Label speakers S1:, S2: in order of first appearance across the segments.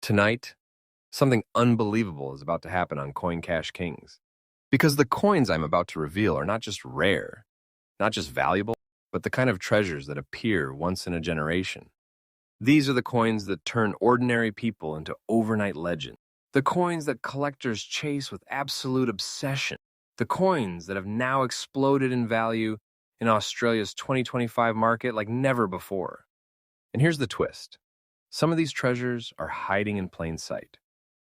S1: Tonight, something unbelievable is about to happen on Coin Cash Kings. Because the coins I'm about to reveal are not just rare, not just valuable, but the kind of treasures that appear once in a generation. These are the coins that turn ordinary people into overnight legends. The coins that collectors chase with absolute obsession. The coins that have now exploded in value in Australia's 2025 market like never before. And here's the twist. Some of these treasures are hiding in plain sight.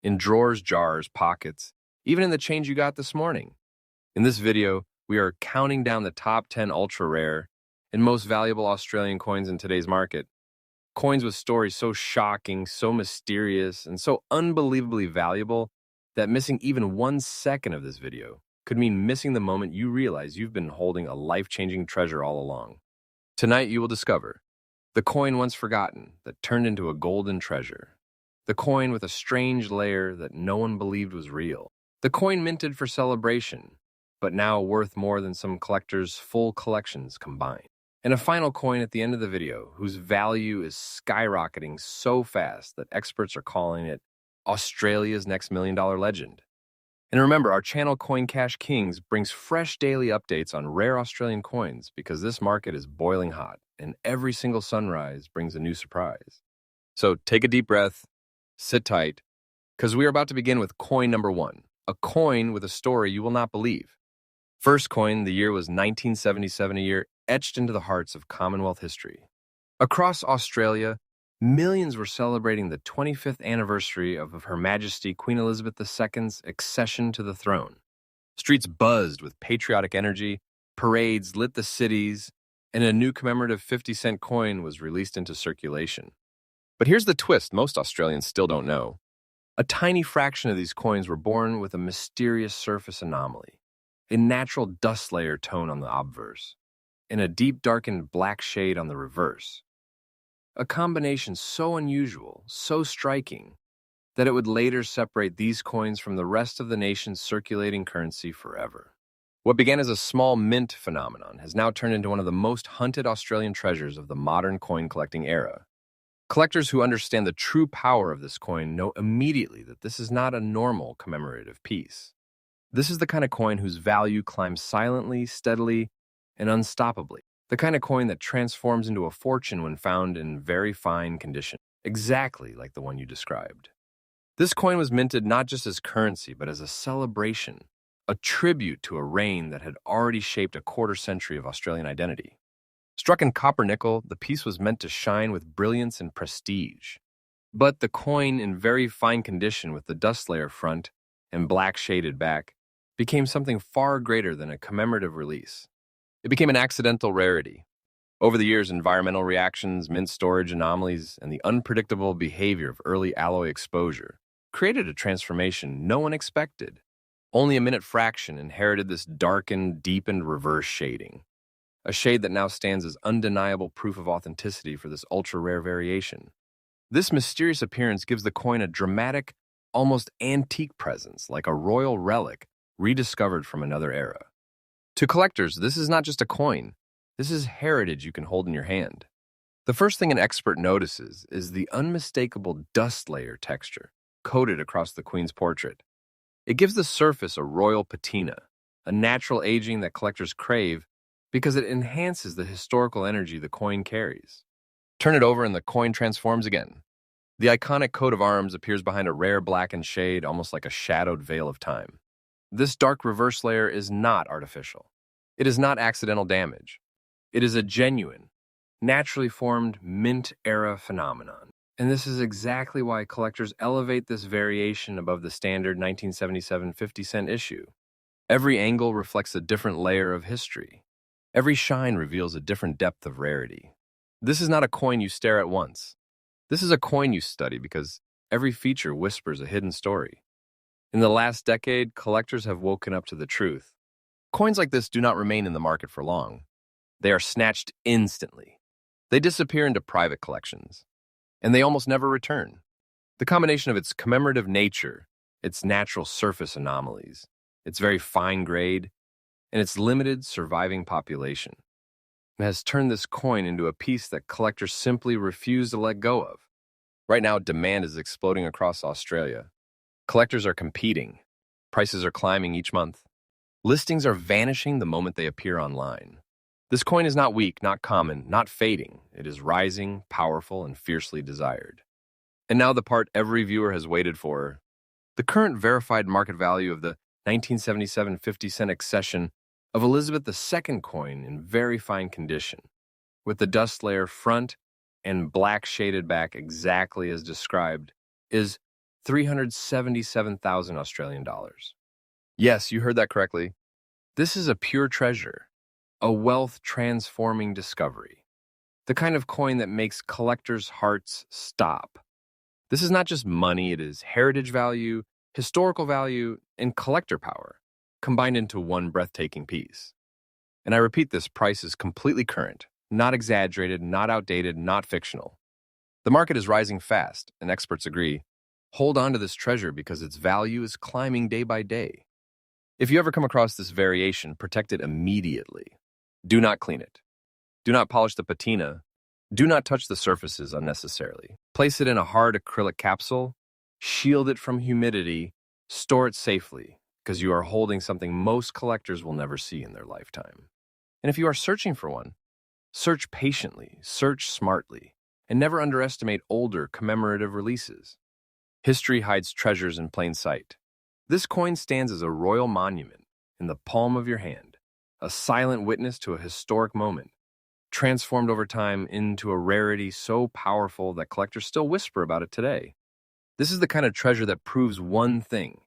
S1: In drawers, jars, pockets, even in the change you got this morning. In this video, we are counting down the top 10 ultra-rare and most valuable Australian coins in today's market. Coins with stories so shocking, so mysterious, and so unbelievably valuable that missing even 1 second of this video could mean missing the moment you realize you've been holding a life-changing treasure all along. Tonight, you will discover the coin once forgotten that turned into a golden treasure. The coin with a strange layer that no one believed was real. The coin minted for celebration, but now worth more than some collectors' full collections combined. And a final coin at the end of the video whose value is skyrocketing so fast that experts are calling it Australia's next million-dollar legend. And remember, our channel Coin Cash Kings brings fresh daily updates on rare Australian coins because this market is boiling hot and every single sunrise brings a new surprise. So take a deep breath, sit tight, because we are about to begin with coin number 1, a coin with a story you will not believe. First coin, the year was 1977, a year etched into the hearts of Commonwealth history. Across Australia, millions were celebrating the 25th anniversary of Her Majesty Queen Elizabeth II's accession to the throne. Streets buzzed with patriotic energy, parades lit the cities, and a new commemorative 50-cent coin was released into circulation. But here's the twist most Australians still don't know. A tiny fraction of these coins were born with a mysterious surface anomaly, a natural dust layer tone on the obverse, and a deep darkened black shade on the reverse. A combination so unusual, so striking, that it would later separate these coins from the rest of the nation's circulating currency forever. What began as a small mint phenomenon has now turned into one of the most hunted Australian treasures of the modern coin collecting era. Collectors who understand the true power of this coin know immediately that this is not a normal commemorative piece. This is the kind of coin whose value climbs silently, steadily, and unstoppably. The kind of coin that transforms into a fortune when found in very fine condition, exactly like the one you described. This coin was minted not just as currency, but as a celebration, a tribute to a reign that had already shaped a quarter-century of Australian identity. Struck in copper-nickel, the piece was meant to shine with brilliance and prestige. But the coin, in very fine condition with the dust layer front and black shaded back, became something far greater than a commemorative release. It became an accidental rarity. Over the years, environmental reactions, mint storage anomalies, and the unpredictable behavior of early alloy exposure created a transformation no one expected. Only a minute fraction inherited this darkened, deepened reverse shading, a shade that now stands as undeniable proof of authenticity for this ultra-rare variation. This mysterious appearance gives the coin a dramatic, almost antique presence, like a royal relic rediscovered from another era. To collectors, this is not just a coin. This is heritage you can hold in your hand. The first thing an expert notices is the unmistakable dust layer texture coated across the queen's portrait. It gives the surface a royal patina, a natural aging that collectors crave because it enhances the historical energy the coin carries. Turn it over and the coin transforms again. The iconic coat of arms appears behind a rare blackened shade, almost like a shadowed veil of time. This dark reverse layer is not artificial. It is not accidental damage. It is a genuine, naturally formed mint-era phenomenon. And this is exactly why collectors elevate this variation above the standard 1977 50-cent issue. Every angle reflects a different layer of history. Every shine reveals a different depth of rarity. This is not a coin you stare at once. This is a coin you study because every feature whispers a hidden story. In the last decade, collectors have woken up to the truth. Coins like this do not remain in the market for long. They are snatched instantly. They disappear into private collections, and they almost never return. The combination of its commemorative nature, its natural surface anomalies, its very fine grade, and its limited surviving population has turned this coin into a piece that collectors simply refuse to let go of. Right now, demand is exploding across Australia. Collectors are competing. Prices are climbing each month. Listings are vanishing the moment they appear online. This coin is not weak, not common, not fading. It is rising, powerful, and fiercely desired. And now the part every viewer has waited for. The current verified market value of the 1977 50-cent accession of Elizabeth II coin in very fine condition, with the dust layer front and black shaded back exactly as described, is 377,000 Australian dollars. Yes, you heard that correctly. This is a pure treasure, a wealth transforming discovery, the kind of coin that makes collectors' hearts stop. This is not just money, it is heritage value, historical value, and collector power combined into one breathtaking piece. And I repeat, this price is completely current, not exaggerated, not outdated, not fictional. The market is rising fast, and experts agree. Hold on to this treasure because its value is climbing day by day. If you ever come across this variation, protect it immediately. Do not clean it. Do not polish the patina. Do not touch the surfaces unnecessarily. Place it in a hard acrylic capsule, shield it from humidity, store it safely, because you are holding something most collectors will never see in their lifetime. And if you are searching for one, search patiently, search smartly, and never underestimate older commemorative releases. History hides treasures in plain sight. This coin stands as a royal monument in the palm of your hand, a silent witness to a historic moment, transformed over time into a rarity so powerful that collectors still whisper about it today. This is the kind of treasure that proves one thing.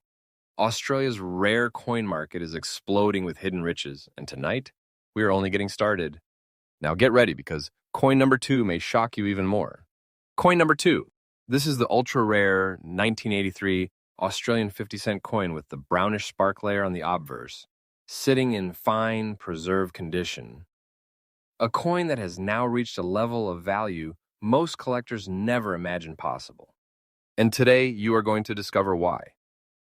S1: Australia's rare coin market is exploding with hidden riches, and tonight, we are only getting started. Now get ready because coin number 2 may shock you even more. Coin number 2. This is the ultra-rare 1983 Australian 50-cent coin with the brownish spark layer on the obverse, sitting in fine, preserved condition. A coin that has now reached a level of value most collectors never imagined possible. And today, you are going to discover why.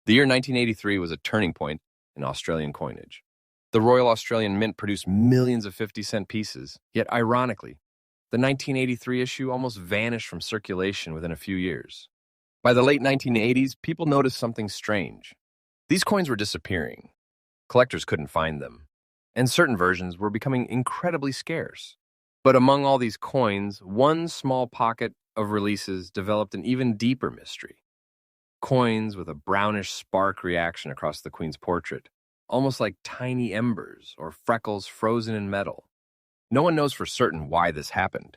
S1: The year 1983 was a turning point in Australian coinage. The Royal Australian Mint produced millions of 50-cent pieces, yet ironically, the 1983 issue almost vanished from circulation within a few years. By the late 1980s, people noticed something strange. These coins were disappearing. Collectors couldn't find them, and certain versions were becoming incredibly scarce. But among all these coins, one small pocket of releases developed an even deeper mystery. Coins with a brownish spark reaction across the Queen's portrait, almost like tiny embers or freckles frozen in metal. No one knows for certain why this happened.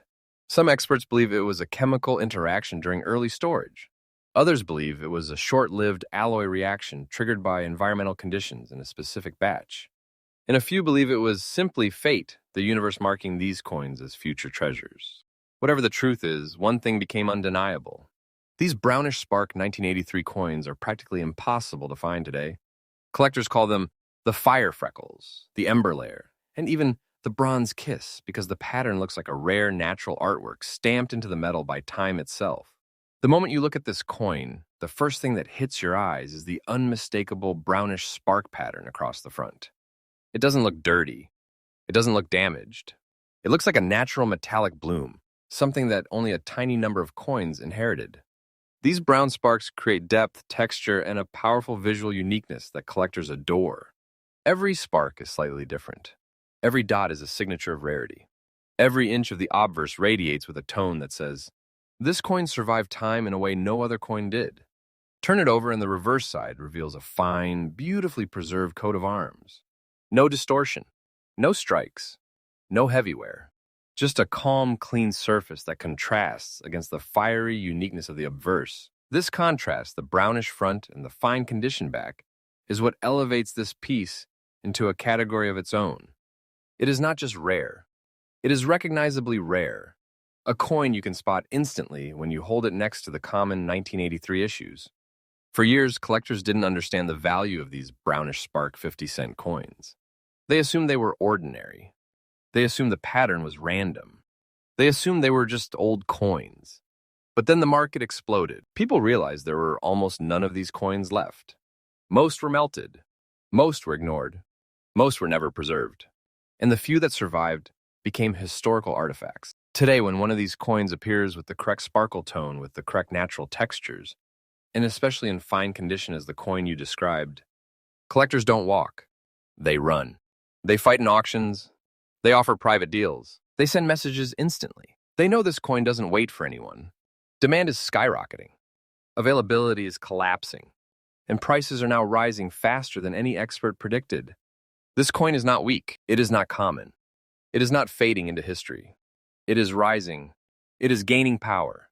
S1: Some experts believe it was a chemical interaction during early storage. Others believe it was a short-lived alloy reaction triggered by environmental conditions in a specific batch. And a few believe it was simply fate, the universe marking these coins as future treasures. Whatever the truth is, one thing became undeniable. These brownish spark 1983 coins are practically impossible to find today. Collectors call them the fire freckles, the ember layer, and even the bronze kiss because the pattern looks like a rare natural artwork stamped into the metal by time itself. The moment you look at this coin, the first thing that hits your eyes is the unmistakable brownish spark pattern across the front. It doesn't look dirty. It doesn't look damaged. It looks like a natural metallic bloom, something that only a tiny number of coins inherited. These brown sparks create depth, texture, and a powerful visual uniqueness that collectors adore. Every spark is slightly different. Every dot is a signature of rarity. Every inch of the obverse radiates with a tone that says, "This coin survived time in a way no other coin did." Turn it over and the reverse side reveals a fine, beautifully preserved coat of arms. No distortion, no strikes, no heavy wear. Just a calm, clean surface that contrasts against the fiery uniqueness of the obverse. This contrast, the brownish front and the fine condition back, is what elevates this piece into a category of its own. It is not just rare. It is recognizably rare. A coin you can spot instantly when you hold it next to the common 1983 issues. For years, collectors didn't understand the value of these brownish spark 50-cent coins. They assumed they were ordinary. They assumed the pattern was random. They assumed they were just old coins. But then the market exploded. People realized there were almost none of these coins left. Most were melted. Most were ignored. Most were never preserved. And the few that survived became historical artifacts. Today, when one of these coins appears with the correct sparkle tone, with the correct natural textures, and especially in fine condition as the coin you described, collectors don't walk. They run. They fight in auctions. They offer private deals. They send messages instantly. They know this coin doesn't wait for anyone. Demand is skyrocketing. Availability is collapsing. And prices are now rising faster than any expert predicted. This coin is not weak. It is not common. It is not fading into history. It is rising. It is gaining power.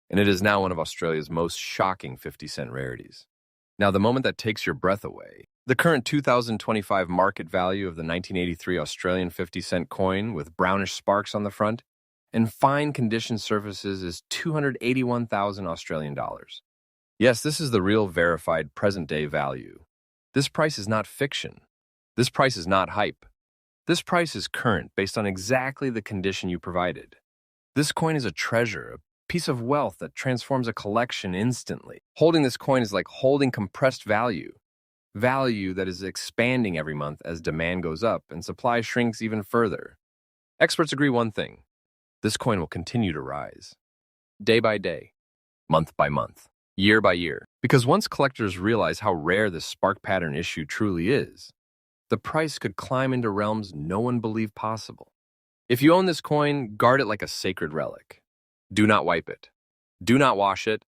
S1: And it is now one of Australia's most shocking 50-cent rarities. Now, the moment that takes your breath away, the current 2025 market value of the 1983 Australian 50-cent coin with brownish sparks on the front and fine condition surfaces is 281,000 Australian dollars. Yes, this is the real verified present-day value. This price is not fiction. This price is not hype. This price is current based on exactly the condition you provided. This coin is a treasure, a piece of wealth that transforms a collection instantly. Holding this coin is like holding compressed value. Value that is expanding every month as demand goes up and supply shrinks even further. Experts agree one thing. This coin will continue to rise. Day by day, month by month, year by year. Because once collectors realize how rare this spark pattern issue truly is, the price could climb into realms no one believed possible. If you own this coin, guard it like a sacred relic. Do not wipe it. Do not wash it.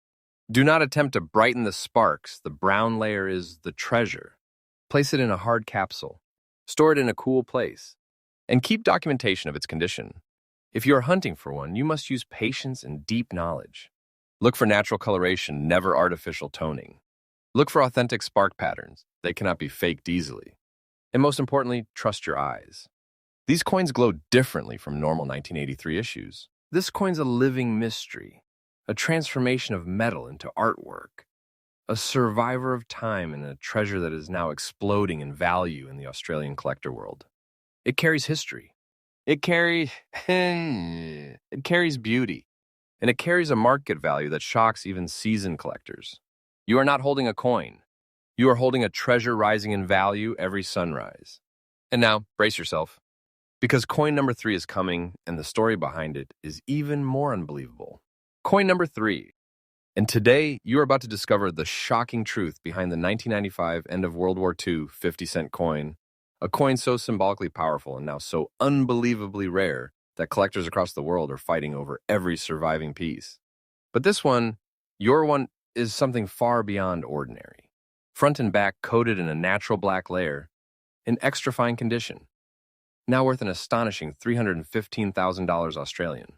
S1: Do not attempt to brighten the sparks. The brown layer is the treasure. Place it in a hard capsule. Store it in a cool place. And keep documentation of its condition. If you are hunting for one, you must use patience and deep knowledge. Look for natural coloration, never artificial toning. Look for authentic spark patterns. They cannot be faked easily. And most importantly, trust your eyes. These coins glow differently from normal 1983 issues. This coin's a living mystery, a transformation of metal into artwork, a survivor of time and a treasure that is now exploding in value in the Australian collector world. It carries history. It carries beauty. And it carries a market value that shocks even seasoned collectors. You are not holding a coin. You are holding a treasure rising in value every sunrise. And now, brace yourself, because coin number 3 is coming, and the story behind it is even more unbelievable. Coin number 3. And today, you are about to discover the shocking truth behind the 1995 end of World War II 50-cent coin, a coin so symbolically powerful and now so unbelievably rare that collectors across the world are fighting over every surviving piece. But this one, your one, is something far beyond ordinary. Front and back coated in a natural black layer, in extra fine condition, now worth an astonishing $315,000 Australian.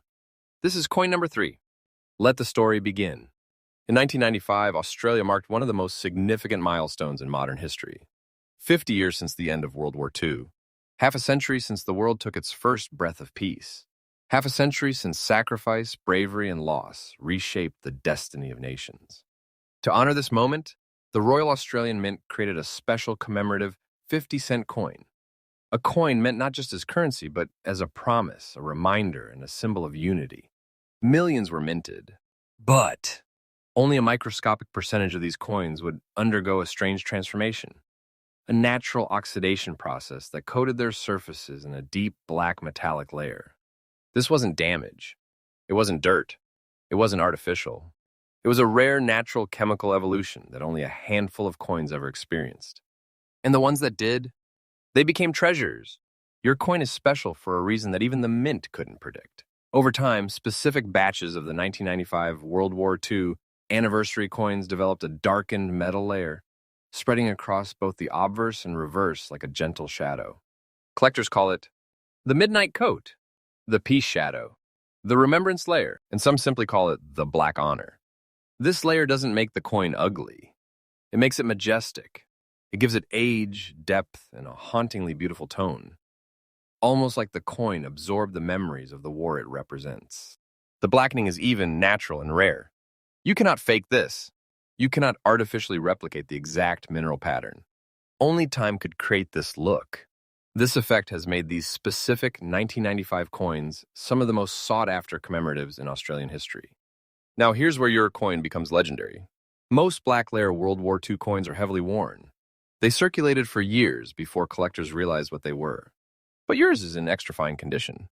S1: This is coin number 3. Let the story begin. In 1995, Australia marked one of the most significant milestones in modern history. 50 years since the end of World War II. Half a century since the world took its first breath of peace. Half a century since sacrifice, bravery, and loss reshaped the destiny of nations. To honor this moment, the Royal Australian Mint created a special commemorative 50-cent coin. A coin meant not just as currency, but as a promise, a reminder, and a symbol of unity. Millions were minted, but only a microscopic percentage of these coins would undergo a strange transformation. A natural oxidation process that coated their surfaces in a deep black metallic layer. This wasn't damage. It wasn't dirt. It wasn't artificial. It was a rare natural chemical evolution that only a handful of coins ever experienced. And the ones that did, they became treasures. Your coin is special for a reason that even the mint couldn't predict. Over time, specific batches of the 1995 World War II anniversary coins developed a darkened metal layer, spreading across both the obverse and reverse like a gentle shadow. Collectors call it the midnight coat, the peace shadow, the remembrance layer, and some simply call it the black honor. This layer doesn't make the coin ugly. It makes it majestic. It gives it age, depth, and a hauntingly beautiful tone. Almost like the coin absorbed the memories of the war it represents. The blackening is even, natural, and rare. You cannot fake this. You cannot artificially replicate the exact mineral pattern. Only time could create this look. This effect has made these specific 1995 coins some of the most sought-after commemoratives in Australian history. Now here's where your coin becomes legendary. Most black layer World War II coins are heavily worn. They circulated for years before collectors realized what they were. But yours is in extra fine condition.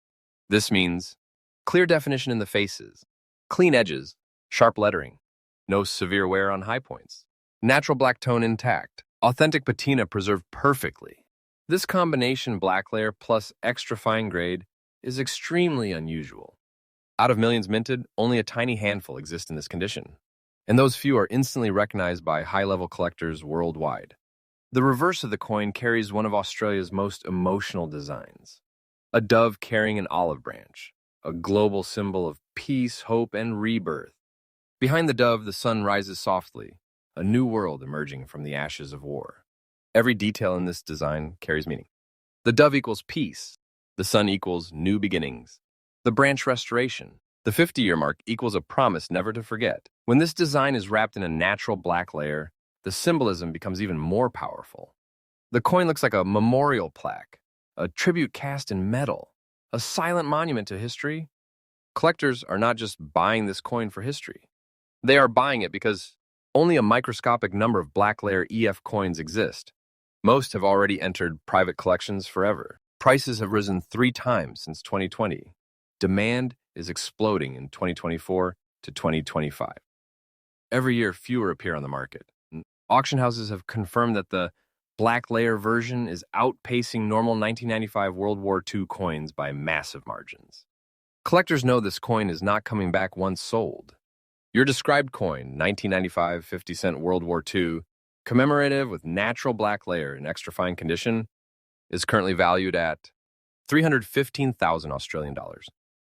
S1: This means Clear definition in the faces, clean edges, sharp lettering, no severe wear on high points, natural black tone intact, authentic patina preserved perfectly. This combination black layer plus extra fine grade is extremely unusual. Out of millions minted, only a tiny handful exist in this condition, and those few are instantly recognized by high-level collectors worldwide. The reverse of the coin carries one of Australia's most emotional designs, a dove carrying an olive branch, a global symbol of peace, hope, and rebirth. Behind the dove, the sun rises softly, a new world emerging from the ashes of war. Every detail in this design carries meaning. The dove equals peace. The sun equals new beginnings. The branch restoration. The 50-year mark equals a promise never to forget. When this design is wrapped in a natural black layer, the symbolism becomes even more powerful. The coin looks like a memorial plaque, a tribute cast in metal, a silent monument to history. Collectors are not just buying this coin for history. They are buying it because only a microscopic number of black layer EF coins exist. Most have already entered private collections forever. Prices have risen 3 times since 2020. Demand is exploding in 2024 to 2025. Every year, fewer appear on the market. Auction houses have confirmed that the black layer version is outpacing normal 1995 World War II coins by massive margins. Collectors know this coin is not coming back once sold. Your described coin, 1995 50-cent World War II, commemorative with natural black layer in extra fine condition, is currently valued at 315,000 Australian dollars.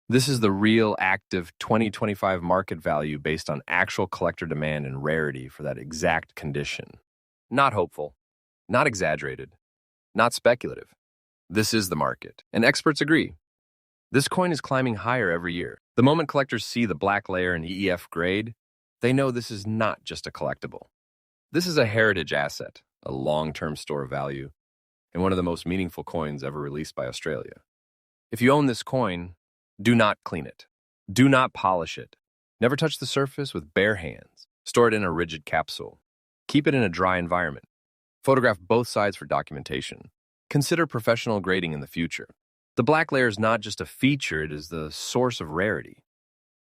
S1: This is the real active 2025 market value based on actual collector demand and rarity for that exact condition. Not hopeful, not exaggerated, not speculative. This is the market, and experts agree. This coin is climbing higher every year. The moment collectors see the black layer in EF grade, they know this is not just a collectible. This is a heritage asset, a long-term store of value, and one of the most meaningful coins ever released by Australia. If you own this coin, do not clean it. Do not polish it. Never touch the surface with bare hands. Store it in a rigid capsule. Keep it in a dry environment. Photograph both sides for documentation. Consider professional grading in the future. The black layer is not just a feature, it is the source of rarity.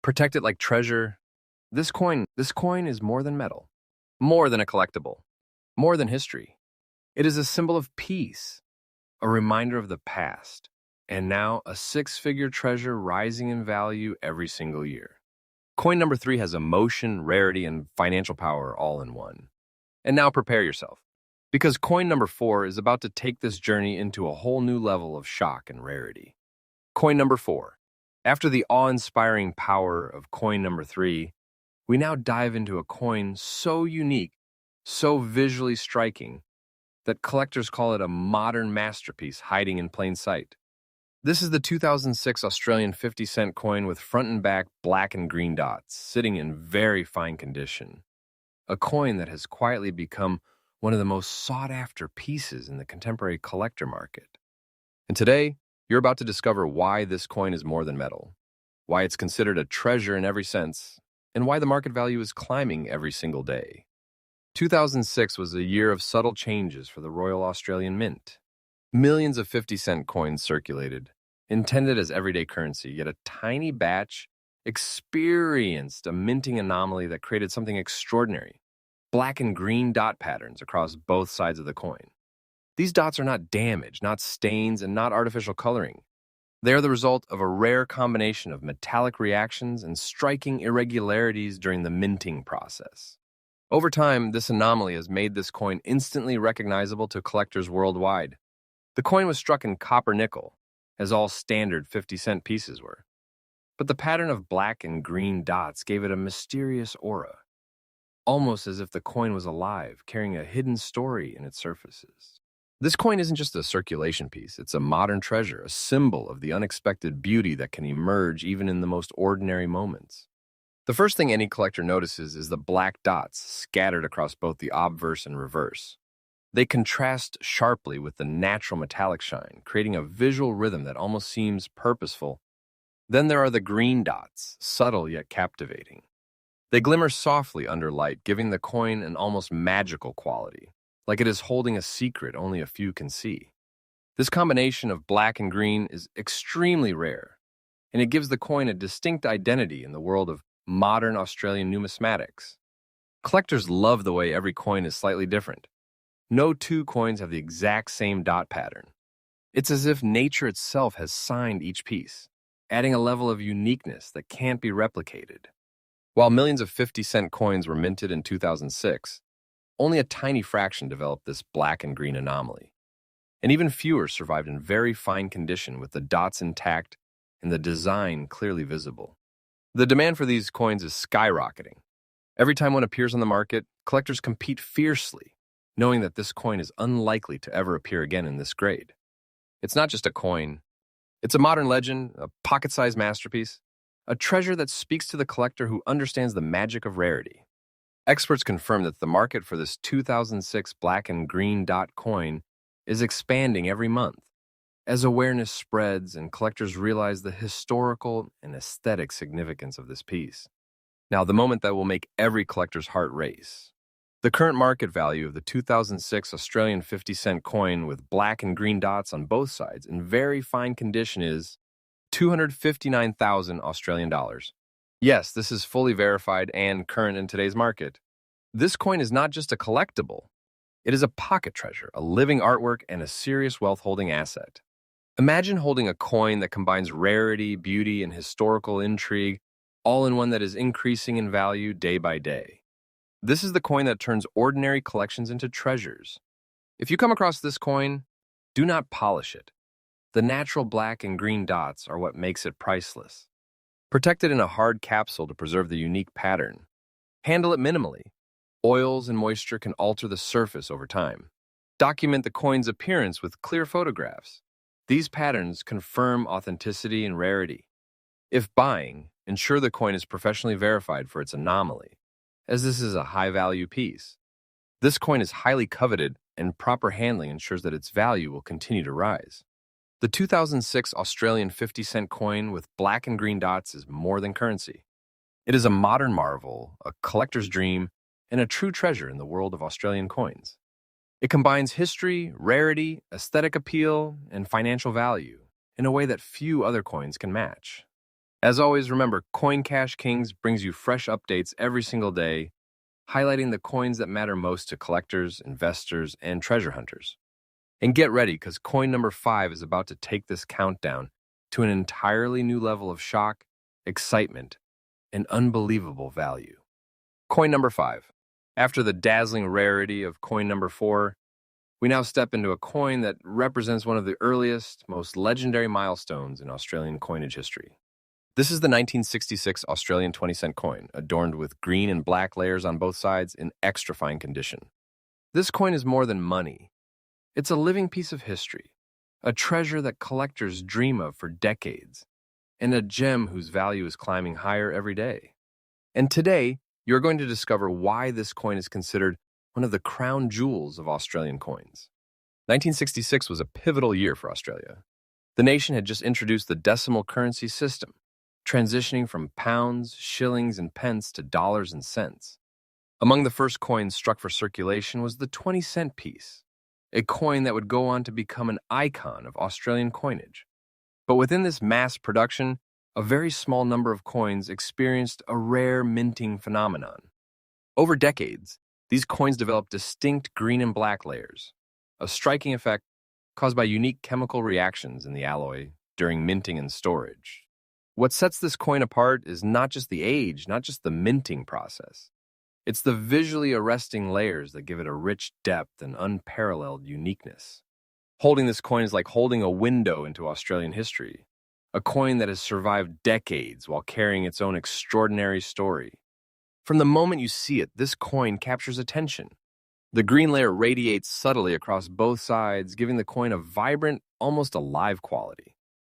S1: Protect it like treasure. This coin is more than metal, more than a collectible, more than history. It is a symbol of peace, a reminder of the past, and now a 6-figure treasure rising in value every single year. Coin number 3 has emotion, rarity, and financial power all in one. And now prepare yourself, because coin number 4 is about to take this journey into a whole new level of shock and rarity. Coin number 4. After the awe-inspiring power of coin number 3, we now dive into a coin so unique, so visually striking, that collectors call it a modern masterpiece hiding in plain sight. This is the 2006 Australian 50-cent coin with front and back black and green dots, sitting in very fine condition. A coin that has quietly become one of the most sought-after pieces in the contemporary collector market. And today, you're about to discover why this coin is more than metal, why it's considered a treasure in every sense, and why the market value is climbing every single day. 2006 was a year of subtle changes for the Royal Australian Mint. Millions of 50-cent coins circulated, intended as everyday currency, yet a tiny batch experienced a minting anomaly that created something extraordinary. Black and green dot patterns across both sides of the coin. These dots are not damage, not stains, and not artificial coloring. They are the result of a rare combination of metallic reactions and striking irregularities during the minting process. Over time, this anomaly has made this coin instantly recognizable to collectors worldwide. The coin was struck in copper nickel, as all standard 50-cent pieces were. But the pattern of black and green dots gave it a mysterious aura, almost as if the coin was alive, carrying a hidden story in its surfaces. This coin isn't just a circulation piece, it's a modern treasure, a symbol of the unexpected beauty that can emerge even in the most ordinary moments. The first thing any collector notices is the black dots scattered across both the obverse and reverse. They contrast sharply with the natural metallic shine, creating a visual rhythm that almost seems purposeful. Then there are the green dots, subtle yet captivating. They glimmer softly under light, giving the coin an almost magical quality, like it is holding a secret only a few can see. This combination of black and green is extremely rare. and it gives the coin a distinct identity in the world of modern Australian numismatics. Collectors love the way every coin is slightly different. No two coins have the exact same dot pattern. It's as if nature itself has signed each piece, adding a level of uniqueness that can't be replicated. While millions of 50-cent coins were minted in 2006, only a tiny fraction developed this black and green anomaly. And even fewer survived in very fine condition with the dots intact and the design clearly visible. The demand for these coins is skyrocketing. Every time one appears on the market, collectors compete fiercely, knowing that this coin is unlikely to ever appear again in this grade. It's not just a coin. It's a modern legend, a pocket-sized masterpiece, a treasure that speaks to the collector who understands the magic of rarity. Experts confirm that the market for this 2006 black and green dot coin is expanding every month as awareness spreads and collectors realize the historical and aesthetic significance of this piece. Now, the moment that will make every collector's heart race. The current market value of the 2006 Australian 50-cent coin with black and green dots on both sides in very fine condition is 259,000 Australian dollars. Yes, this is fully verified and current in today's market. This coin is not just a collectible. It is a pocket treasure, a living artwork, and a serious wealth-holding asset. Imagine holding a coin that combines rarity, beauty, and historical intrigue, all in one that is increasing in value day by day. This is the coin that turns ordinary collections into treasures. If you come across this coin, do not polish it. The natural black and green dots are what makes it priceless. Protect it in a hard capsule to preserve the unique pattern. Handle it minimally. Oils and moisture can alter the surface over time. Document the coin's appearance with clear photographs. These patterns confirm authenticity and rarity. If buying, ensure the coin is professionally verified for its anomaly, as this is a high-value piece. This coin is highly coveted, and proper handling ensures that its value will continue to rise. The 2006 Australian 50-cent coin with black and green dots is more than currency. It is a modern marvel, a collector's dream, and a true treasure in the world of Australian coins. It combines history, rarity, aesthetic appeal, and financial value in a way that few other coins can match. As always, remember, Coin Cash Kings brings you fresh updates every single day, highlighting the coins that matter most to collectors, investors, and treasure hunters. And get ready, because coin number 5 is about to take this countdown to an entirely new level of shock, excitement, and unbelievable value. Coin number 5. After the dazzling rarity of coin number 4, we now step into a coin that represents one of the earliest, most legendary milestones in Australian coinage history. This is the 1966 Australian 20-cent coin, adorned with green and black layers on both sides in extra fine condition. This coin is more than money. It's a living piece of history, a treasure that collectors dream of for decades, and a gem whose value is climbing higher every day. And today, you're going to discover why this coin is considered one of the crown jewels of Australian coins. 1966 was a pivotal year for Australia. The nation had just introduced the decimal currency system, transitioning from pounds, shillings, and pence to dollars and cents. Among the first coins struck for circulation was the 20-cent piece, a coin that would go on to become an icon of Australian coinage. But within this mass production, a very small number of coins experienced a rare minting phenomenon. Over decades, these coins developed distinct green and black layers, a striking effect caused by unique chemical reactions in the alloy during minting and storage. What sets this coin apart is not just the age, not just the minting process. It's the visually arresting layers that give it a rich depth and unparalleled uniqueness. Holding this coin is like holding a window into Australian history, a coin that has survived decades while carrying its own extraordinary story. From the moment you see it, this coin captures attention. The green layer radiates subtly across both sides, giving the coin a vibrant, almost alive quality.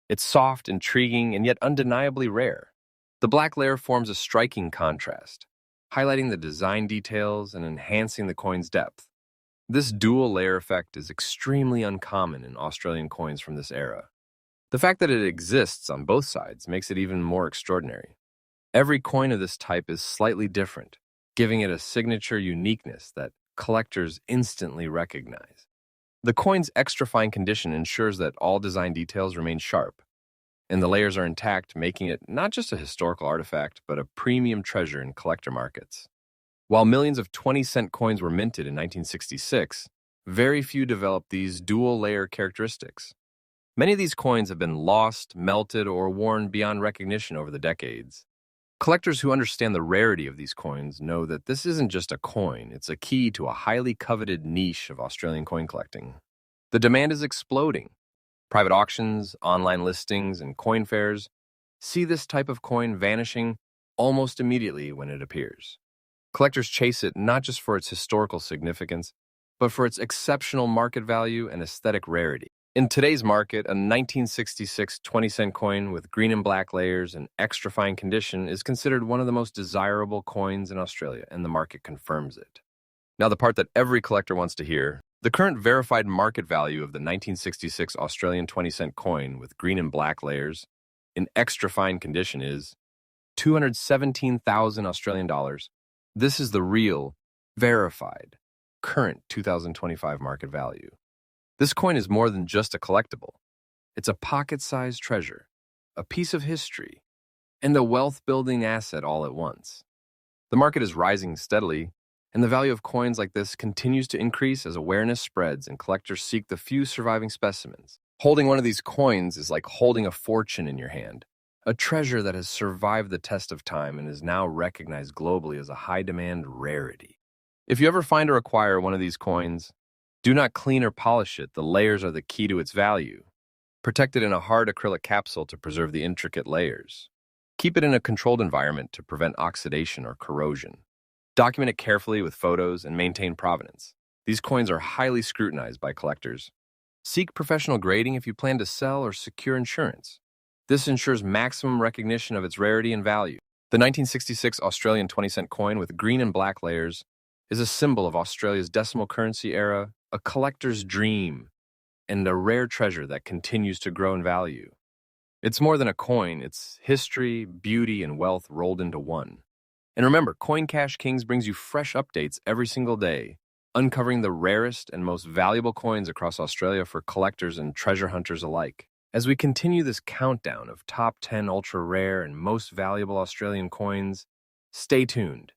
S1: It's soft, intriguing, and yet undeniably rare. The black layer forms a striking contrast, highlighting the design details and enhancing the coin's depth. This dual layer effect is extremely uncommon in Australian coins from this era. The fact that it exists on both sides makes it even more extraordinary. Every coin of this type is slightly different, giving it a signature uniqueness that collectors instantly recognize. The coin's extra fine condition ensures that all design details remain sharp, and the layers are intact, making it not just a historical artifact, but a premium treasure in collector markets. While millions of 20-cent coins were minted in 1966, very few developed these dual-layer characteristics. Many of these coins have been lost, melted, or worn beyond recognition over the decades. Collectors who understand the rarity of these coins know that this isn't just a coin, it's a key to a highly coveted niche of Australian coin collecting. The demand is exploding. Private auctions, online listings, and coin fairs see this type of coin vanishing almost immediately when it appears. Collectors chase it not just for its historical significance, but for its exceptional market value and aesthetic rarity. In today's market, a 1966 20-cent coin with green and black layers and extra fine condition is considered one of the most desirable coins in Australia, and the market confirms it. Now, the part that every collector wants to hear: the current verified market value of the 1966 Australian 20-cent coin with green and black layers in extra fine condition is 217,000 Australian dollars. This is the real, verified, current 2025 market value. This coin is more than just a collectible. It's a pocket-sized treasure, a piece of history, and a wealth-building asset all at once. The market is rising steadily, and the value of coins like this continues to increase as awareness spreads and collectors seek the few surviving specimens. Holding one of these coins is like holding a fortune in your hand, a treasure that has survived the test of time and is now recognized globally as a high-demand rarity. If you ever find or acquire one of these coins, do not clean or polish it. The layers are the key to its value. Protect it in a hard acrylic capsule to preserve the intricate layers. Keep it in a controlled environment to prevent oxidation or corrosion. Document it carefully with photos and maintain provenance. These coins are highly scrutinized by collectors. Seek professional grading if you plan to sell or secure insurance. This ensures maximum recognition of its rarity and value. The 1966 Australian 20-cent coin with green and black layers is a symbol of Australia's decimal currency era, a collector's dream, and a rare treasure that continues to grow in value. It's more than a coin, it's history, beauty, and wealth rolled into one. And remember, Coin Cash Kings brings you fresh updates every single day, uncovering the rarest and most valuable coins across Australia for collectors and treasure hunters alike. As we continue this countdown of top 10 ultra-rare and most valuable Australian coins, stay tuned,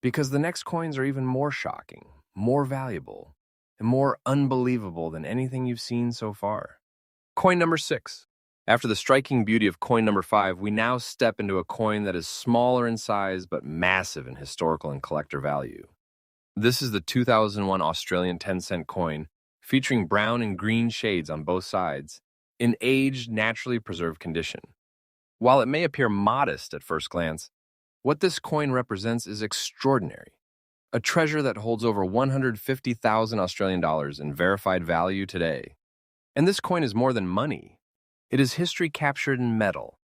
S1: because the next coins are even more shocking, more valuable, and more unbelievable than anything you've seen so far. Coin number 6. After the striking beauty of coin number 5, we now step into a coin that is smaller in size but massive in historical and collector value. This is the 2001 Australian 10-cent coin, featuring brown and green shades on both sides, in aged, naturally preserved condition. While it may appear modest at first glance, what this coin represents is extraordinary. A treasure that holds over 150,000 Australian dollars in verified value today. And this coin is more than money. It is history captured in metal,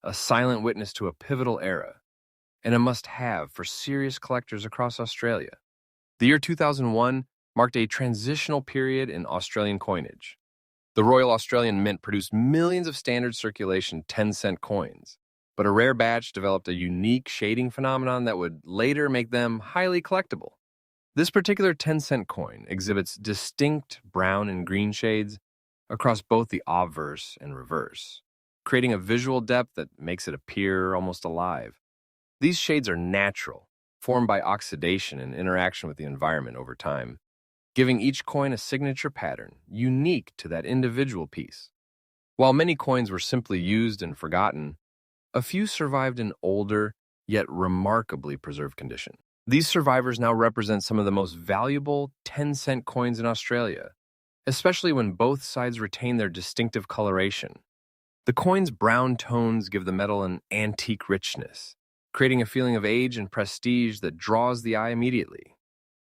S1: a silent witness to a pivotal era, and a must-have for serious collectors across Australia. The year 2001 marked a transitional period in Australian coinage. The Royal Australian Mint produced millions of standard circulation 10-cent coins, but a rare batch developed a unique shading phenomenon that would later make them highly collectible. This particular 10-cent coin exhibits distinct brown and green shades across both the obverse and reverse, creating a visual depth that makes it appear almost alive. These shades are natural, formed by oxidation and interaction with the environment over time, giving each coin a signature pattern unique to that individual piece. While many coins were simply used and forgotten, a few survived in older, yet remarkably preserved condition. These survivors now represent some of the most valuable 10-cent coins in Australia, especially when both sides retain their distinctive coloration. The coin's brown tones give the metal an antique richness, creating a feeling of age and prestige that draws the eye immediately.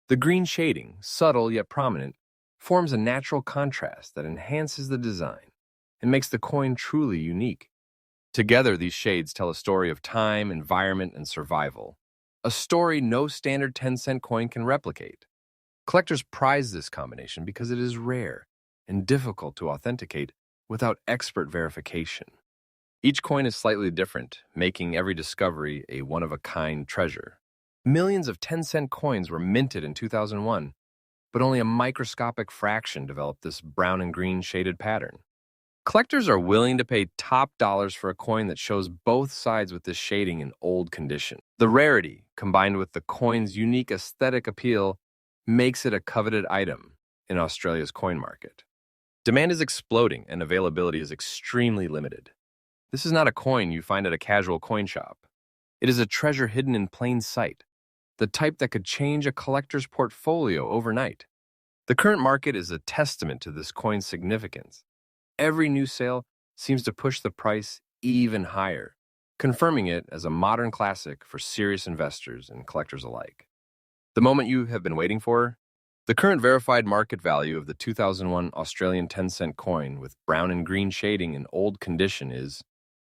S1: The green shading, subtle yet prominent, forms a natural contrast that enhances the design and makes the coin truly unique. Together, these shades tell a story of time, environment, and survival, a story no standard 10-cent coin can replicate. Collectors prize this combination because it is rare and difficult to authenticate without expert verification. Each coin is slightly different, making every discovery a one-of-a-kind treasure. Millions of 10-cent coins were minted in 2001, but only a microscopic fraction developed this brown and green shaded pattern. Collectors are willing to pay top dollars for a coin that shows both sides with this shading in old condition. The rarity, combined with the coin's unique aesthetic appeal, makes it a coveted item in Australia's coin market. Demand is exploding and availability is extremely limited. This is not a coin you find at a casual coin shop. It is a treasure hidden in plain sight, the type that could change a collector's portfolio overnight. The current market is a testament to this coin's significance. Every new sale seems to push the price even higher, confirming it as a modern classic for serious investors and collectors alike. The moment you have been waiting for, the current verified market value of the 2001 Australian 10-cent coin with brown and green shading in old condition is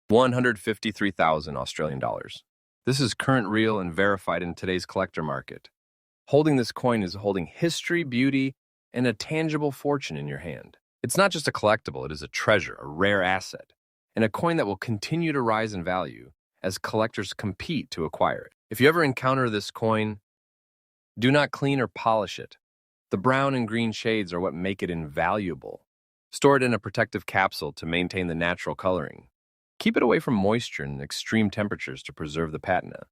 S1: 153,000 Australian dollars. This is current, real, and verified in today's collector market. Holding this coin is holding history, beauty, and a tangible fortune in your hand. It's not just a collectible, it is a treasure, a rare asset, and a coin that will continue to rise in value as collectors compete to acquire it. If you ever encounter this coin, do not clean or polish it. The brown and green shades are what make it invaluable. Store it in a protective capsule to maintain the natural coloring. Keep it away from moisture and extreme temperatures to preserve the patina.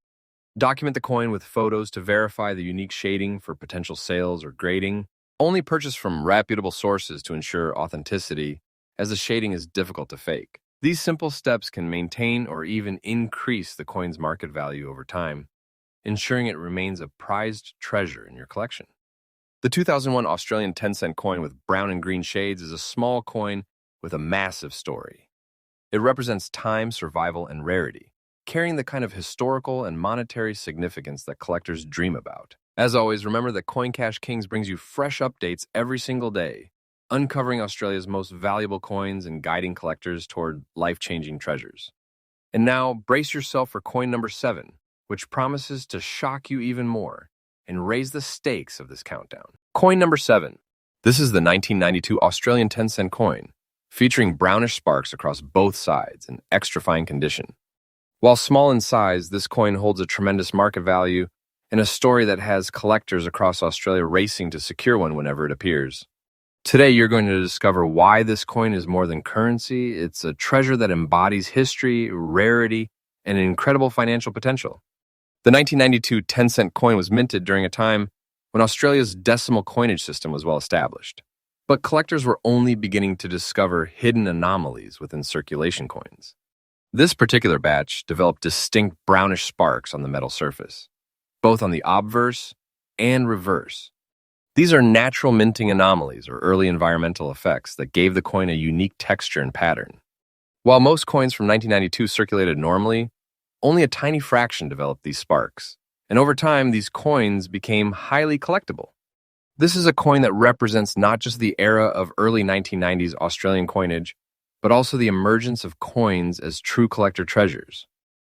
S1: Document the coin with photos to verify the unique shading for potential sales or grading. Only purchase from reputable sources to ensure authenticity, as the shading is difficult to fake. These simple steps can maintain or even increase the coin's market value over time, ensuring it remains a prized treasure in your collection. The 2001 Australian 10-cent coin with brown and green shades is a small coin with a massive story. It represents time, survival, and rarity, carrying the kind of historical and monetary significance that collectors dream about. As always, remember that Coin Cash Kings brings you fresh updates every single day, uncovering Australia's most valuable coins and guiding collectors toward life-changing treasures. And now, brace yourself for coin number 7, which promises to shock you even more and raise the stakes of this countdown. Coin number 7. This is the 1992 Australian 10-cent coin, featuring brownish sparks across both sides in extra fine condition. While small in size, this coin holds a tremendous market value and a story that has collectors across Australia racing to secure one whenever it appears. Today, you're going to discover why this coin is more than currency. It's a treasure that embodies history, rarity, and incredible financial potential. The 1992 10-cent coin was minted during a time when Australia's decimal coinage system was well established. But collectors were only beginning to discover hidden anomalies within circulation coins. This particular batch developed distinct brownish sparks on the metal surface, both on the obverse and reverse. These are natural minting anomalies or early environmental effects that gave the coin a unique texture and pattern. While most coins from 1992 circulated normally, only a tiny fraction developed these sparks, and over time these coins became highly collectible. This is a coin that represents not just the era of early 1990s Australian coinage, but also the emergence of coins as true collector treasures.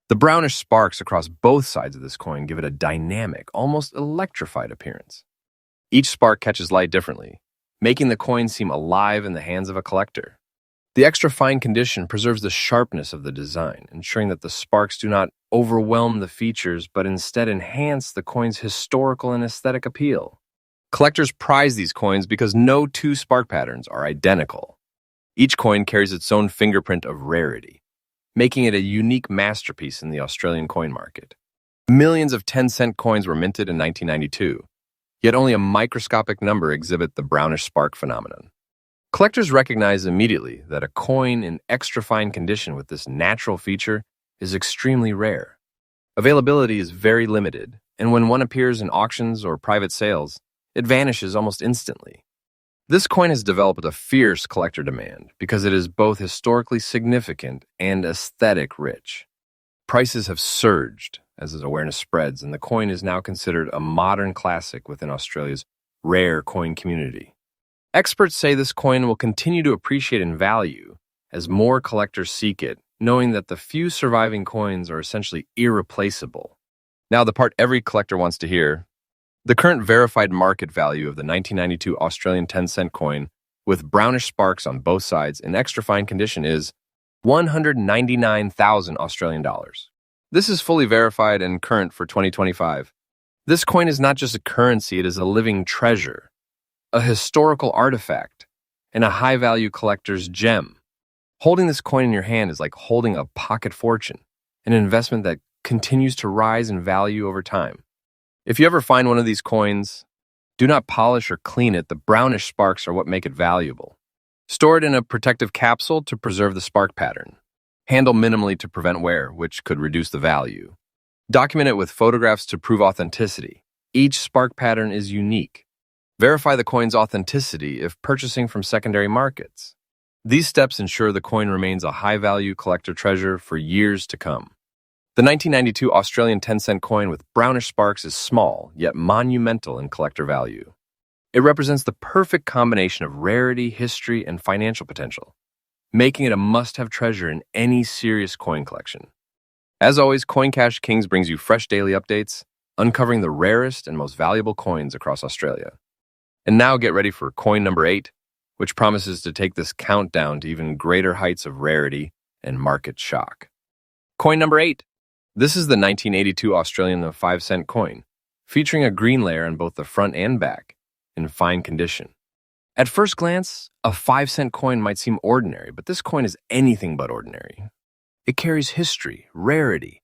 S1: The brownish sparks across both sides of this coin give it a dynamic, almost electrified appearance. Each spark catches light differently, making the coin seem alive in the hands of a collector. The extra fine condition preserves the sharpness of the design, ensuring that the sparks do not overwhelm the features, but instead enhance the coin's historical and aesthetic appeal. Collectors prize these coins because no two spark patterns are identical. Each coin carries its own fingerprint of rarity, making it a unique masterpiece in the Australian coin market. Millions of 10-cent coins were minted in 1992, yet only a microscopic number exhibit the brownish spark phenomenon. Collectors recognize immediately that a coin in extra fine condition with this natural feature is extremely rare. Availability is very limited, and when one appears in auctions or private sales, it vanishes almost instantly. This coin has developed a fierce collector demand because it is both historically significant and aesthetic rich. Prices have surged as its awareness spreads, and the coin is now considered a modern classic within Australia's rare coin community. Experts say this coin will continue to appreciate in value as more collectors seek it, knowing that the few surviving coins are essentially irreplaceable. Now, the part every collector wants to hear: the current verified market value of the 1992 Australian 10-cent coin with brownish sparks on both sides in extra fine condition is 199,000 Australian dollars. This is fully verified and current for 2025. This coin is not just a currency, it is a living treasure, a historical artifact, and a high-value collector's gem. Holding this coin in your hand is like holding a pocket fortune, an investment that continues to rise in value over time. If you ever find one of these coins, do not polish or clean it. The brownish sparks are what make it valuable. Store it in a protective capsule to preserve the spark pattern. Handle minimally to prevent wear, which could reduce the value. Document it with photographs to prove authenticity. Each spark pattern is unique. Verify the coin's authenticity if purchasing from secondary markets. These steps ensure the coin remains a high-value collector treasure for years to come. The 1992 Australian 10-cent coin with brownish sparks is small, yet monumental in collector value. It represents the perfect combination of rarity, history, and financial potential, making it a must-have treasure in any serious coin collection. As always, Coin Cash Kings brings you fresh daily updates, uncovering the rarest and most valuable coins across Australia. And now get ready for coin number 8, which promises to take this countdown to even greater heights of rarity and market shock. Coin number 8. This is the 1982 Australian 5-cent coin, featuring a green layer on both the front and back, in fine condition. At first glance, a 5-cent coin might seem ordinary, but this coin is anything but ordinary. It carries history, rarity,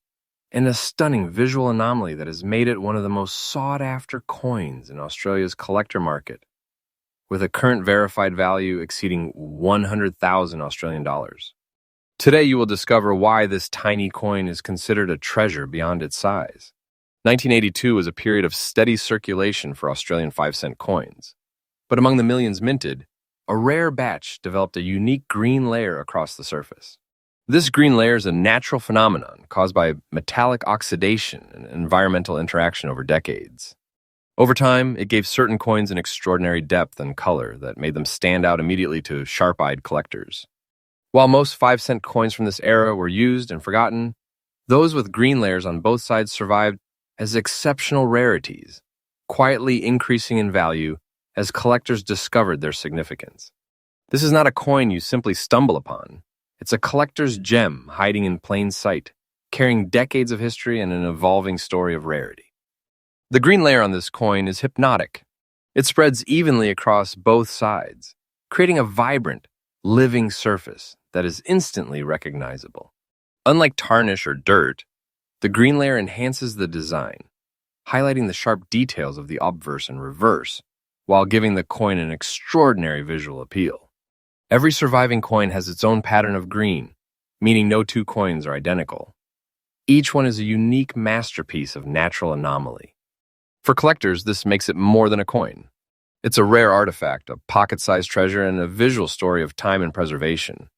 S1: and a stunning visual anomaly that has made it one of the most sought-after coins in Australia's collector market, with a current verified value exceeding 100,000 Australian dollars. Today you will discover why this tiny coin is considered a treasure beyond its size. 1982 was a period of steady circulation for Australian 5-cent coins. But among the millions minted, a rare batch developed a unique green layer across the surface. This green layer is a natural phenomenon caused by metallic oxidation and environmental interaction over decades. Over time, it gave certain coins an extraordinary depth and color that made them stand out immediately to sharp-eyed collectors. While most 5-cent coins from this era were used and forgotten, those with green layers on both sides survived as exceptional rarities, quietly increasing in value as collectors discovered their significance. This is not a coin you simply stumble upon. It's a collector's gem hiding in plain sight, carrying decades of history and an evolving story of rarity. The green layer on this coin is hypnotic. It spreads evenly across both sides, creating a vibrant, living surface that is instantly recognizable. Unlike tarnish or dirt, the green layer enhances the design, highlighting the sharp details of the obverse and reverse, while giving the coin an extraordinary visual appeal. Every surviving coin has its own pattern of green, meaning no two coins are identical. Each one is a unique masterpiece of natural anomaly. For collectors, this makes it more than a coin. It's a rare artifact, a pocket-sized treasure, and a visual story of time and preservation.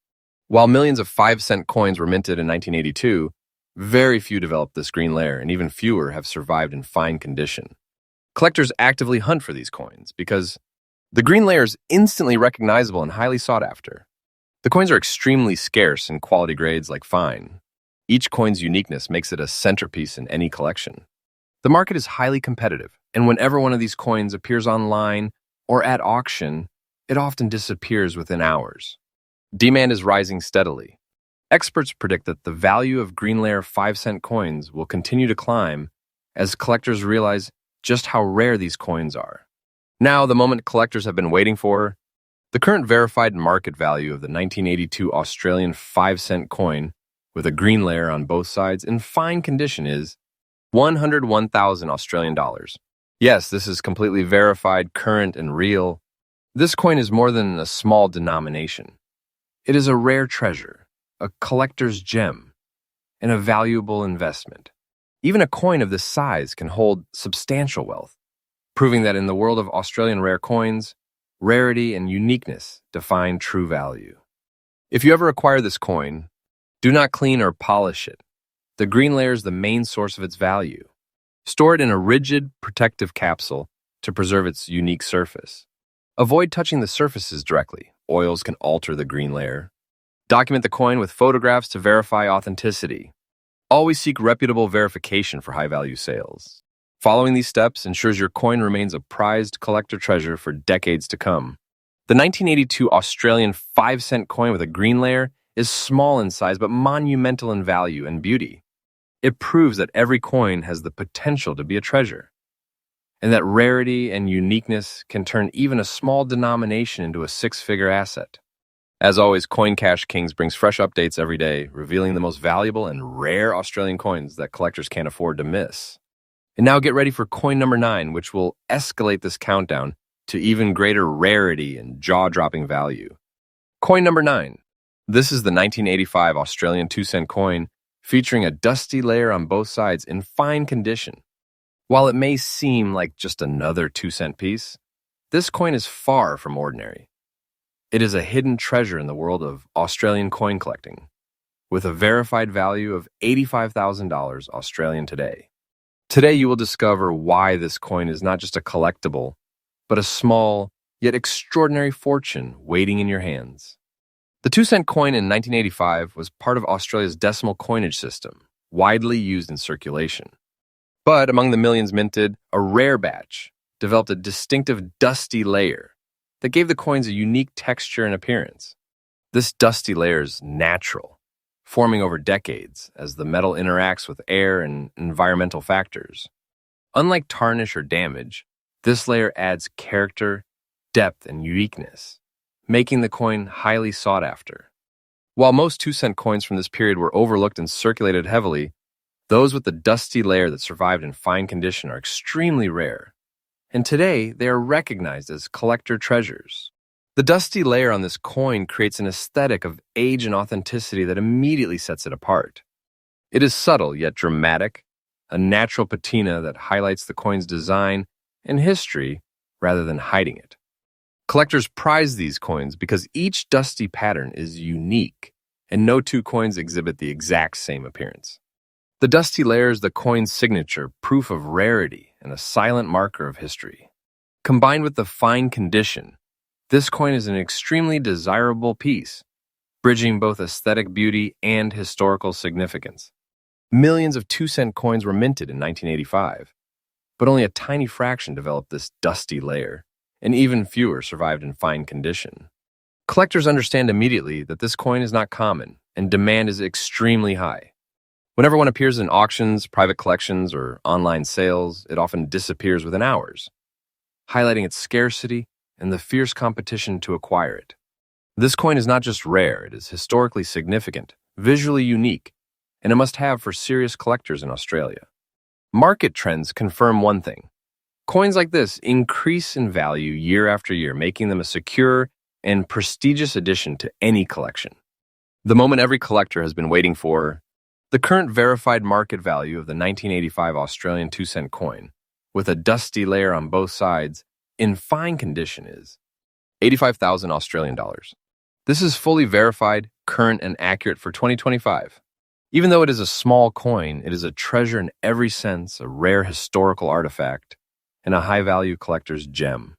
S1: While millions of 5-cent coins were minted in 1982, very few developed this green layer, and even fewer have survived in fine condition. Collectors actively hunt for these coins because the green layer is instantly recognizable and highly sought after. The coins are extremely scarce in quality grades like fine. Each coin's uniqueness makes it a centerpiece in any collection. The market is highly competitive, and whenever one of these coins appears online or at auction, it often disappears within hours. Demand is rising steadily. Experts predict that the value of green layer 5-cent coins will continue to climb as collectors realize just how rare these coins are. Now, the moment collectors have been waiting for, the current verified market value of the 1982 Australian 5-cent coin with a green layer on both sides in fine condition is 101,000 Australian dollars. Yes, this is completely verified, current, and real. This coin is more than a small denomination. It is a rare treasure, a collector's gem, and a valuable investment. Even a coin of this size can hold substantial wealth, proving that in the world of Australian rare coins, rarity and uniqueness define true value. If you ever acquire this coin, do not clean or polish it. The green layer is the main source of its value. Store it in a rigid, protective capsule to preserve its unique surface. Avoid touching the surfaces directly. Oils can alter the green layer. Document the coin with photographs to verify authenticity. Always seek reputable verification for high-value sales. Following these steps ensures your coin remains a prized collector treasure for decades to come. The 1982 Australian 5-cent coin with a green layer is small in size but monumental in value and beauty. It proves that every coin has the potential to be a treasure, and that rarity and uniqueness can turn even a small denomination into a 6-figure asset. As always, Coin Cash Kings brings fresh updates every day, revealing the most valuable and rare Australian coins that collectors can't afford to miss. And now get ready for coin number 9, which will escalate this countdown to even greater rarity and jaw-dropping value. Coin number 9. This is the 1985 Australian 2-cent coin, featuring a dusty layer on both sides in fine condition. While it may seem like just another 2-cent piece, this coin is far from ordinary. It is a hidden treasure in the world of Australian coin collecting, with a verified value of $85,000 Australian today. Today you will discover why this coin is not just a collectible, but a small, yet extraordinary fortune waiting in your hands. The 2-cent coin in 1985 was part of Australia's decimal coinage system, widely used in circulation. But among the millions minted, a rare batch developed a distinctive dusty layer that gave the coins a unique texture and appearance. This dusty layer is natural, forming over decades as the metal interacts with air and environmental factors. Unlike tarnish or damage, this layer adds character, depth, and uniqueness, making the coin highly sought after. While most 2-cent coins from this period were overlooked and circulated heavily, those with the dusty layer that survived in fine condition are extremely rare, and today they are recognized as collector treasures. The dusty layer on this coin creates an aesthetic of age and authenticity that immediately sets it apart. It is subtle yet dramatic, a natural patina that highlights the coin's design and history rather than hiding it. Collectors prize these coins because each dusty pattern is unique, and no two coins exhibit the exact same appearance. The dusty layer is the coin's signature, proof of rarity, and a silent marker of history. Combined with the fine condition, this coin is an extremely desirable piece, bridging both aesthetic beauty and historical significance. Millions of 2-cent coins were minted in 1985, but only a tiny fraction developed this dusty layer, and even fewer survived in fine condition. Collectors understand immediately that this coin is not common, and demand is extremely high. Whenever one appears in auctions, private collections, or online sales, it often disappears within hours, highlighting its scarcity and the fierce competition to acquire it. This coin is not just rare, it is historically significant, visually unique, and a must-have for serious collectors in Australia. Market trends confirm one thing. Coins like this increase in value year after year, making them a secure and prestigious addition to any collection. The moment every collector has been waiting for, the current verified market value of the 1985 Australian 2-cent coin, with a dusty layer on both sides, in fine condition is 85,000 Australian dollars. This is fully verified, current, and accurate for 2025. Even though it is a small coin, it is a treasure in every sense, a rare historical artifact, and a high-value collector's gem.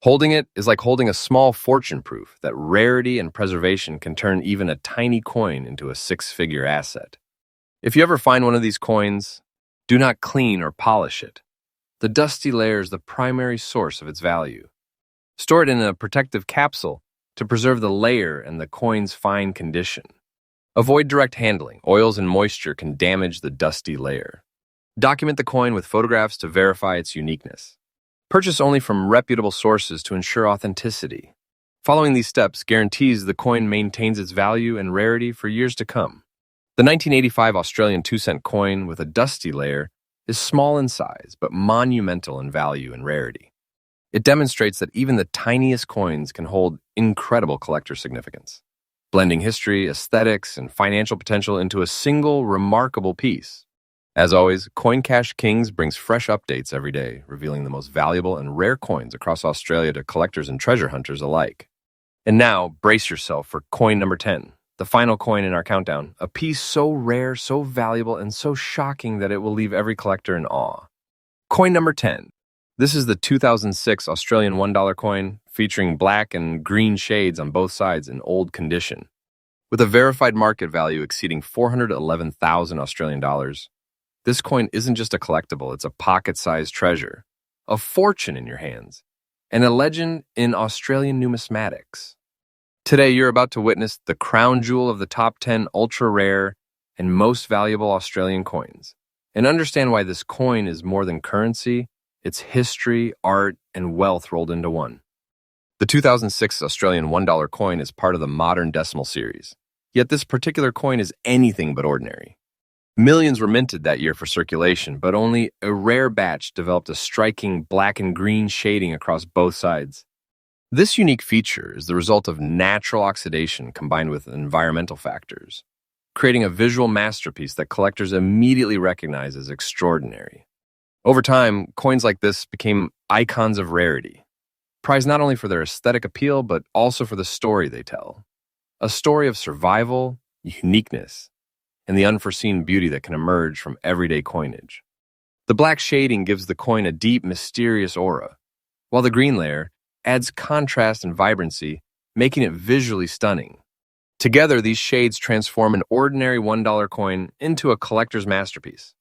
S1: Holding it is like holding a small fortune proof that rarity and preservation can turn even a tiny coin into a 6-figure asset. If you ever find one of these coins, do not clean or polish it. The dusty layer is the primary source of its value. Store it in a protective capsule to preserve the layer and the coin's fine condition. Avoid direct handling. Oils and moisture can damage the dusty layer. Document the coin with photographs to verify its uniqueness. Purchase only from reputable sources to ensure authenticity. Following these steps guarantees the coin maintains its value and rarity for years to come. The 1985 Australian 2-cent coin with a dusty layer is small in size, but monumental in value and rarity. It demonstrates that even the tiniest coins can hold incredible collector significance, blending history, aesthetics, and financial potential into a single remarkable piece. As always, Coin Cash Kings brings fresh updates every day, revealing the most valuable and rare coins across Australia to collectors and treasure hunters alike. And now, brace yourself for coin number 10. The final coin in our countdown, a piece so rare, so valuable, and so shocking that it will leave every collector in awe. Coin number 10. This is the 2006 Australian $1 coin, featuring black and green shades on both sides in old condition. With a verified market value exceeding 411,000 Australian dollars, this coin isn't just a collectible, it's a pocket-sized treasure, a fortune in your hands, and a legend in Australian numismatics. Today, you're about to witness the crown jewel of the top 10 ultra-rare and most valuable Australian coins, and understand why this coin is more than currency, it's history, art, and wealth rolled into one. The 2006 Australian $1 coin is part of the modern decimal series. Yet this particular coin is anything but ordinary. Millions were minted that year for circulation, but only a rare batch developed a striking black and green shading across both sides. This unique feature is the result of natural oxidation combined with environmental factors, creating a visual masterpiece that collectors immediately recognize as extraordinary. Over time, coins like this became icons of rarity, prized not only for their aesthetic appeal, but also for the story they tell. A story of survival, uniqueness, and the unforeseen beauty that can emerge from everyday coinage. The black shading gives the coin a deep, mysterious aura, while the green layer adds contrast and vibrancy, making it visually stunning. Together, these shades transform an ordinary $1 coin into a collector's masterpiece.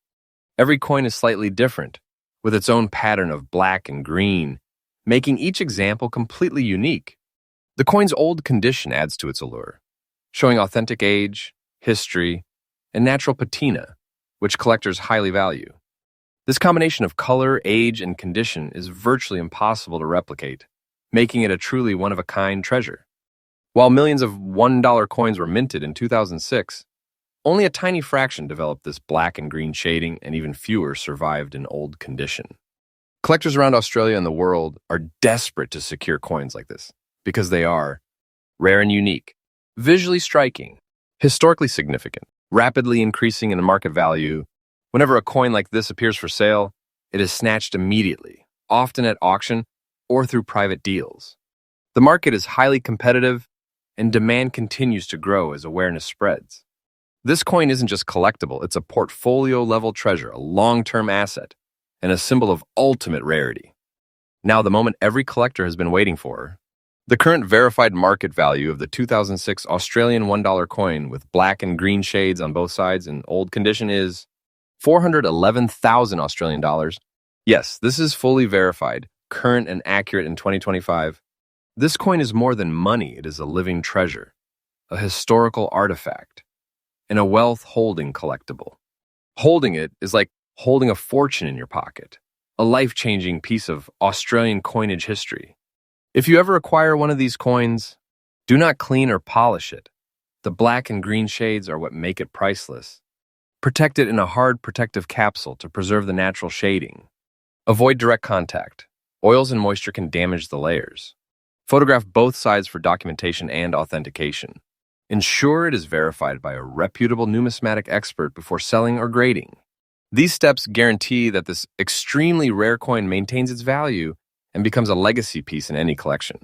S1: Every coin is slightly different, with its own pattern of black and green, making each example completely unique. The coin's old condition adds to its allure, showing authentic age, history, and natural patina, which collectors highly value. This combination of color, age, and condition is virtually impossible to replicate, making it a truly one-of-a-kind treasure. While millions of $1 coins were minted in 2006, only a tiny fraction developed this black and green shading, and even fewer survived in old condition. Collectors around Australia and the world are desperate to secure coins like this because they are rare and unique, visually striking, historically significant, rapidly increasing in market value. Whenever a coin like this appears for sale, it is snatched immediately, often at auction or through private deals. The market is highly competitive, and demand continues to grow as awareness spreads. This coin isn't just collectible, it's a portfolio-level treasure, a long-term asset, and a symbol of ultimate rarity. Now, the moment every collector has been waiting for. The current verified market value of the 2006 Australian $1 coin with black and green shades on both sides in old condition is 411,000 Australian dollars. Yes, this is fully verified, current and accurate in 2025. This coin is more than money, it is a living treasure, a historical artifact, and a wealth-holding collectible. Holding it is like holding a fortune in your pocket, a life-changing piece of Australian coinage history. If you ever acquire one of these coins, do not clean or polish it. The black and green shades are what make it priceless. Protect it in a hard protective capsule to preserve the natural shading. Avoid direct contact. Oils and moisture can damage the layers. Photograph both sides for documentation and authentication. Ensure it is verified by a reputable numismatic expert before selling or grading. These steps guarantee that this extremely rare coin maintains its value and becomes a legacy piece in any collection.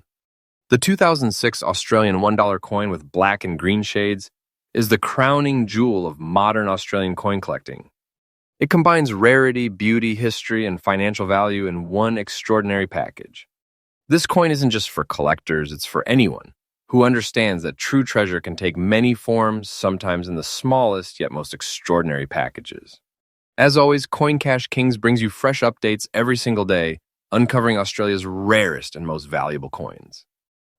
S1: The 2006 Australian $1 coin with black and green shades is the crowning jewel of modern Australian coin collecting. It combines rarity, beauty, history, and financial value in one extraordinary package. This coin isn't just for collectors, it's for anyone who understands that true treasure can take many forms, sometimes in the smallest yet most extraordinary packages. As always, Coin Cash Kings brings you fresh updates every single day, uncovering Australia's rarest and most valuable coins.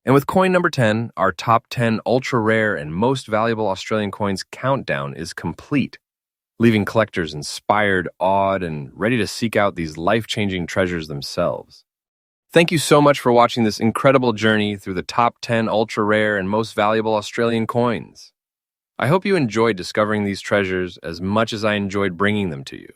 S1: And with coin number 10, our top 10 ultra-rare and most valuable Australian coins countdown is complete, leaving collectors inspired, awed, and ready to seek out these life-changing treasures themselves. Thank you so much for watching this incredible journey through the top 10 ultra-rare and most valuable Australian coins. I hope you enjoyed discovering these treasures as much as I enjoyed bringing them to you.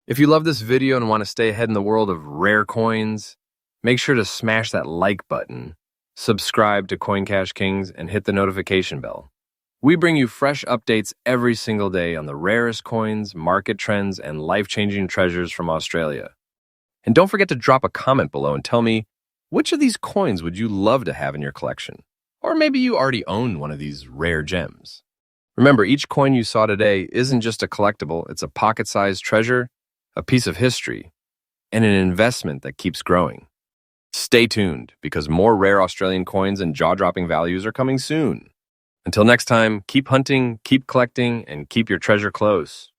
S1: If you love this video and want to stay ahead in the world of rare coins, make sure to smash that like button, subscribe to Coin Cash Kings, and hit the notification bell. We bring you fresh updates every single day on the rarest coins, market trends, and life-changing treasures from Australia. And don't forget to drop a comment below and tell me, which of these coins would you love to have in your collection? Or maybe you already own one of these rare gems. Remember, each coin you saw today isn't just a collectible, it's a pocket-sized treasure, a piece of history, and an investment that keeps growing. Stay tuned, because more rare Australian coins and jaw-dropping values are coming soon. Until next time, keep hunting, keep collecting, and keep your treasure close.